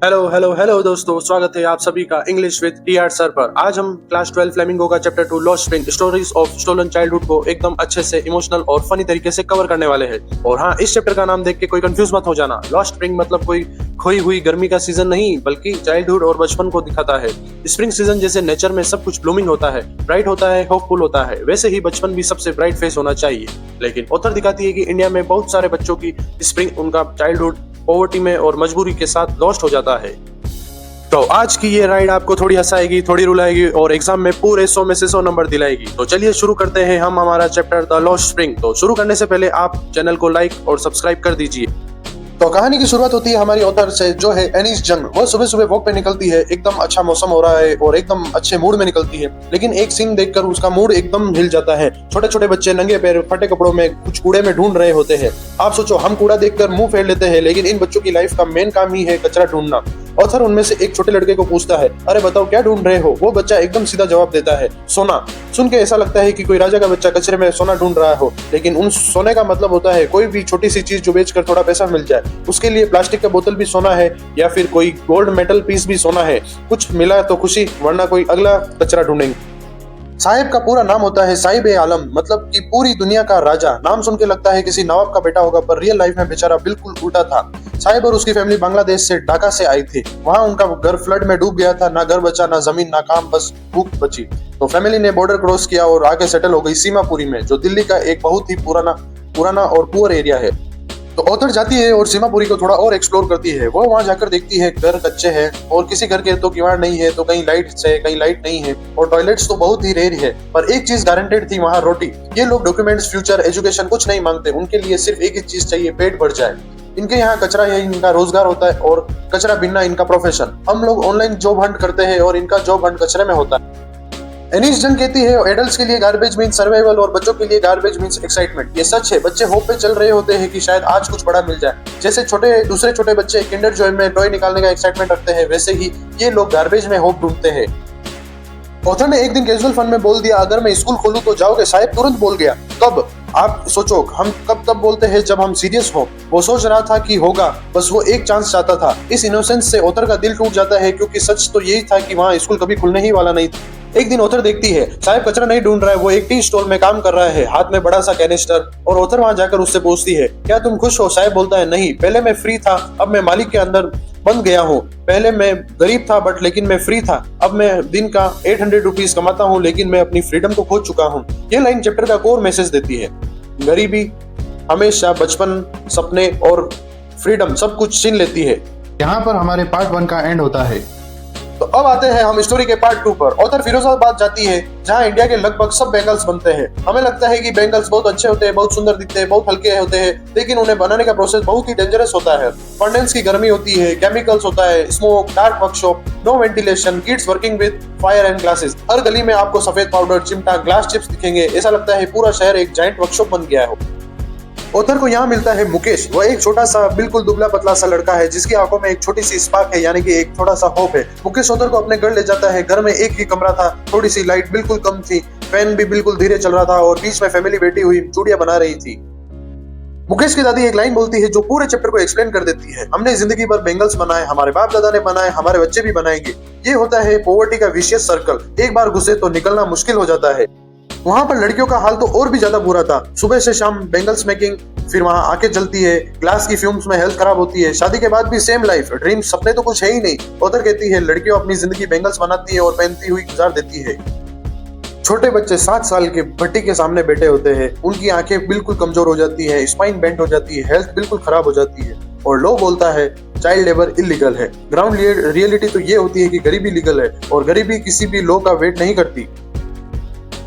Hello hello hello दोस्तों, स्वागत है आप सभी का इंग्लिश विद टीआर सर पर। आज हम क्लास 12 फ्लेमिंगो का chapter 2 Lost Spring Stories of Stolen Childhood को एकदम अच्छे से इमोशनल और फनी तरीके से कवर करने वाले हैं। और हाँ, इस चैप्टर का नाम देख के कोई कंफ्यूज मत हो जाना। लॉस्ट स्प्रिंग मतलब कोई खोई हुई गर्मी का सीजन नहीं, बल्कि चाइल्डहुड और बचपन को दिखाता है। स्प्रिंग सीजन जैसे नेचर में सब कुछ ब्लूमिंग होता है, ब्राइट होता है, होपफुल होता है, वैसे ही बचपन भी सबसे ब्राइट फेस होना चाहिए। लेकिन ऑथर दिखाती है कि इंडिया में बहुत सारे बच्चों की स्प्रिंग उनका चाइल्डहुड पॉवर्टी में और मजबूरी के साथ लॉस्ट हो जाता है। तो आज की ये राइड आपको थोड़ी हंसाएगी, थोड़ी रुलाएगी और एग्जाम में पूरे 100 में से 100 नंबर दिलाएगी। तो चलिए शुरू करते हैं हम हमारा चैप्टर द लॉस्ट स्प्रिंग। तो शुरू करने से पहले आप चैनल को लाइक और सब्सक्राइब कर दीजिए। तो कहानी की शुरुआत होती है हमारी ऑथर से, जो है एनिस जंग। वो सुबह सुबह वॉक पे निकलती है, एकदम अच्छा मौसम हो रहा है और एकदम अच्छे मूड में निकलती है। लेकिन एक सीन देखकर उसका मूड एकदम हिल जाता है। छोटे छोटे बच्चे नंगे पैर फटे कपड़ों में कुछ कूड़े में ढूंढ रहे होते हैं। आप सोचो, हम कूड़ा देखकर मुंह फेर लेते हैं, लेकिन इन बच्चों की लाइफ का मेन काम ही है कचरा ढूंढना। ऑथर उनमें से एक छोटे लड़के को पूछता है, अरे बताओ क्या ढूंढ रहे हो? वो बच्चा एकदम सीधा जवाब देता है, सोना। सुन के ऐसा लगता है कि कोई राजा का बच्चा कचरे में सोना ढूंढ रहा हो, लेकिन उन सोने का मतलब होता है कोई भी छोटी सी चीज जो बेचकर थोड़ा पैसा मिल जाए। उसके लिए प्लास्टिक का बोतल भी सोना है, या फिर कोई गोल्ड मेटल पीस भी सोना है। कुछ मिला तो खुशी, वरना कोई अगला कचरा ढूंढेंगे। साहिब का पूरा नाम होता है साहिब ए आलम, मतलब कि पूरी दुनिया का राजा। नाम सुन के लगता है किसी नवाब का बेटा होगा, पर रियल लाइफ में बेचारा बिल्कुल उल्टा था। साहिब और उसकी फैमिली बांग्लादेश से ढाका से आई थी। वहां उनका घर फ्लड में डूब गया था। ना घर बचा, ना जमीन, ना काम, बस भूख बची। तो फैमिली ने बॉर्डर क्रॉस किया और आके सेटल हो गई सीमापुरी में, जो दिल्ली का एक बहुत ही पुराना और पुअर एरिया है। तो ऑथर जाती है और सीमापुरी को थोड़ा और एक्सप्लोर करती है। वो वहां जाकर देखती है घर कच्चे हैं और किसी घर के तो किवाड़ नहीं है, तो कहीं लाइट है, कहीं लाइट नहीं है, और टॉयलेट्स तो बहुत ही रेयर है। पर एक चीज गारंटेड थी, वहां रोटी। ये लोग डॉक्यूमेंट्स, फ्यूचर, एजुकेशन कुछ नहीं मांगते। उनके लिए सिर्फ एक ही चीज चाहिए, पेट भर जाए। इनके यहाँ कचरा है इनका रोजगार होता है और कचरा बिनना इनका प्रोफेशन। हम लोग ऑनलाइन जॉब हंट करते हैं और इनका जॉब हंट कचरे में होता है। एनिस जंग कहती है, एडल्ट्स के लिए गार्बेज मीन्स सर्वाइवल और बच्चों के लिए गार्बेज मीन्स एक्साइटमेंट। ये सच है। बच्चे होप पे चल रहे होते हैं कि शायद आज कुछ बड़ा मिल जाए। जैसे दूसरे छोटे बच्चे किंडर जॉय में टॉय निकालने का एक्साइटमेंट रखते हैं, वैसे ही ये लोग गार्बेज में होप ढूंढते हैं। ऑथर ने एक दिन कैजुअल फन में बोल दिया, अगर मैं स्कूल खोलूं तो जाओगे? साहिब तुरंत बोल गया, कब? आप सोचो, हम कब बोलते हैं? जब हम सीरियस हो। वो सोच रहा था कि होगा, बस वो एक चांस चाहता था। इस इनोसेंस से ऑथर का दिल टूट जाता है, क्योंकि सच तो यही था कि वहाँ स्कूल कभी खुलने ही वाला नहीं था। एक दिन ऑथर देखती है साहिब कचरा नहीं ढूंढ रहा है, वो एक टी स्टॉल में काम कर रहा है, हाथ में बड़ा सा कैनिस्टर। और ऑथर वहां जाकर उससे पूछती है, क्या तुम खुश हो? साहिब बोलता है, नहीं, पहले मैं फ्री था, अब मैं मालिक के अंदर बंद गया हूँ। पहले मैं गरीब था, बट लेकिन मैं फ्री था। अब मैं दिन का 800 रुपीज कमाता हूँ, लेकिन मैं अपनी फ्रीडम को खो चुका हूँ। ये लाइन चैप्टर का कोर मैसेज देती है। गरीबी हमेशा बचपन, सपने और फ्रीडम सब कुछ छीन लेती है। यहाँ पर हमारे पार्ट 1 का एंड होता है। तो अब आते हैं हम स्टोरी के पार्ट 2 पर। ऑथर फिरोजाबाद जाती है, जहाँ इंडिया के लगभग सब बैंगल्स बनते हैं। हमें लगता है कि बैंगल्स बहुत अच्छे होते हैं, बहुत सुंदर दिखते हैं, बहुत हल्के होते हैं, लेकिन उन्हें बनाने का प्रोसेस बहुत ही डेंजरस होता है। फर्नेस की गर्मी होती है, केमिकल्स होता है, smoke, dark workshop, no ventilation, kids working with fire and glasses. हर गली में आपको सफेद पाउडर, चिमटा, ग्लास चिप्स दिखेंगे। ऐसा लगता है पूरा शहर एक जाइंट वर्कशॉप बन गया है। ऑथर को यहाँ मिलता है मुकेश। वो एक छोटा सा बिल्कुल दुबला पतला सा लड़का है, जिसकी आंखों में एक छोटी सी स्पार्क है, यानी कि एक थोड़ा सा होप है। मुकेश ऑथर को अपने घर ले जाता है। घर में एक ही कमरा था, थोड़ी सी लाइट बिल्कुल कम थी, फैन भी बिल्कुल धीरे चल रहा था और बीच में फैमिली बैठी हुई चूड़ियां बना रही थी। मुकेश की दादी एक लाइन बोलती है जो पूरे चैप्टर को एक्सप्लेन कर देती है, हमने जिंदगी भर बेंगल्स बनाए, हमारे बाप दादा ने बनाए, हमारे बच्चे भी बनाएंगे। ये होता है पॉवर्टी का विशियस सर्कल। एक बार घुसे तो निकलना मुश्किल हो जाता है। वहां पर लड़कियों का हाल तो और भी ज्यादा बुरा था। सुबह से शाम बेंगल्स मेकिंग, फिर वहां आके जलती है, ग्लास की फ्यूम्स में हेल्थ खराब होती है। शादी के बाद भी सेम लाइफ, ड्रीम, सपने तो कुछ है ही नहीं। ऑथर कहती है, लड़कियों अपनी जिंदगी बेंगल्स बनाती है और पहनती हुई गुजार देती है। छोटे बच्चे 7 साल के भट्टी के सामने बैठे होते हैं, उनकी आंखें बिल्कुल कमजोर हो जाती है, स्पाइन बेंट हो जाती है, हेल्थ बिल्कुल खराब हो जाती है। और लॉ बोलता है चाइल्ड लेबर इलीगल है। ग्राउंड रियलिटी तो ये होती है कि गरीबी लीगल है, और गरीबी किसी भी लॉ का वेट नहीं करती।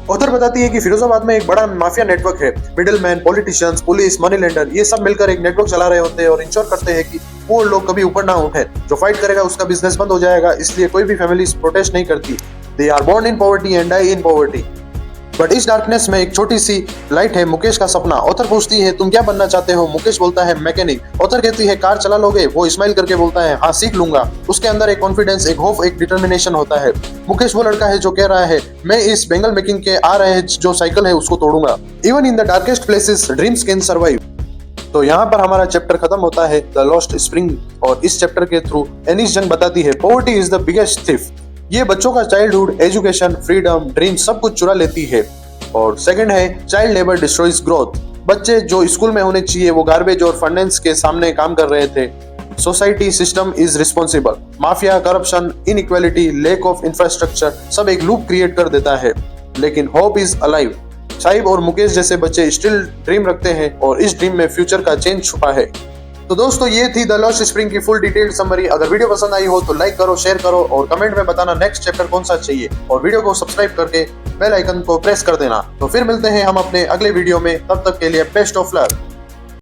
ऑथर बताती है कि फिरोजाबाद में एक बड़ा माफिया नेटवर्क है। Middleman, politicians, police, money lender, ये सब मिलकर एक नेटवर्क चला रहे होते हैं और इंश्योर करते हैं कि वो लोग कभी ऊपर ना उठे। जो फाइट करेगा उसका बिजनेस बंद हो जाएगा, इसलिए कोई भी फैमिली प्रोटेस्ट नहीं करती। They are born in poverty and die in poverty. But इस डार्कनेस में एक छोटी सी लाइट है, मुकेश का सपना। ऑथर पूछती है, तुम क्या बनना चाहते हो? मुकेश बोलता है, मैकेनिक। ऑथर कहती है, कार चला लोगे? वो स्माइल करके बोलता है, हाँ सीख लूंगा। उसके अंदर एक कॉन्फिडेंस, एक होप, एक डिटर्मिनेशन होता है। मुकेश वो लड़का है जो कह रहा है, मैं इस बेंगल मेकिंग के आ रहे जो साइकिल है उसको तोड़ूंगा। Even in the darkest places dreams can survive. तो यहाँ पर हमारा चैप्टर खत्म होता है द लॉस्ट स्प्रिंग। और इस चैप्टर के थ्रू एनिस जंग बताती है poverty is the biggest thief. ये बच्चों का चाइल्डहुड, एजुकेशन, फ्रीडम, ड्रीम सब कुछ चुरा लेती है। और सेकंड है चाइल्ड लेबर डिस्ट्रॉयज ग्रोथ। बच्चे जो स्कूल में होने चाहिए वो गार्बेज और फाइनेंस के सामने काम कर रहे थे। Society system is responsible. Mafia, corruption, inequality, lack of infrastructure सब एक लूप क्रिएट कर देता है। लेकिन होप इज अलाइव। साहिब और मुकेश जैसे बच्चे स्टिल ड्रीम रखते हैं और इस ड्रीम में फ्यूचर का चेंज छुपा है। तो दोस्तों ये थी द लॉस्ट स्प्रिंग की फुल डिटेल्ड समरी। अगर वीडियो पसंद आई हो तो लाइक करो, शेयर करो और कमेंट में बताना नेक्स्ट चैप्टर कौन सा चाहिए। और वीडियो को सब्सक्राइब करके बेल आइकन को प्रेस कर देना। तो फिर मिलते हैं हम अपने अगले वीडियो में, तब तक के लिए बेस्ट ऑफ लक।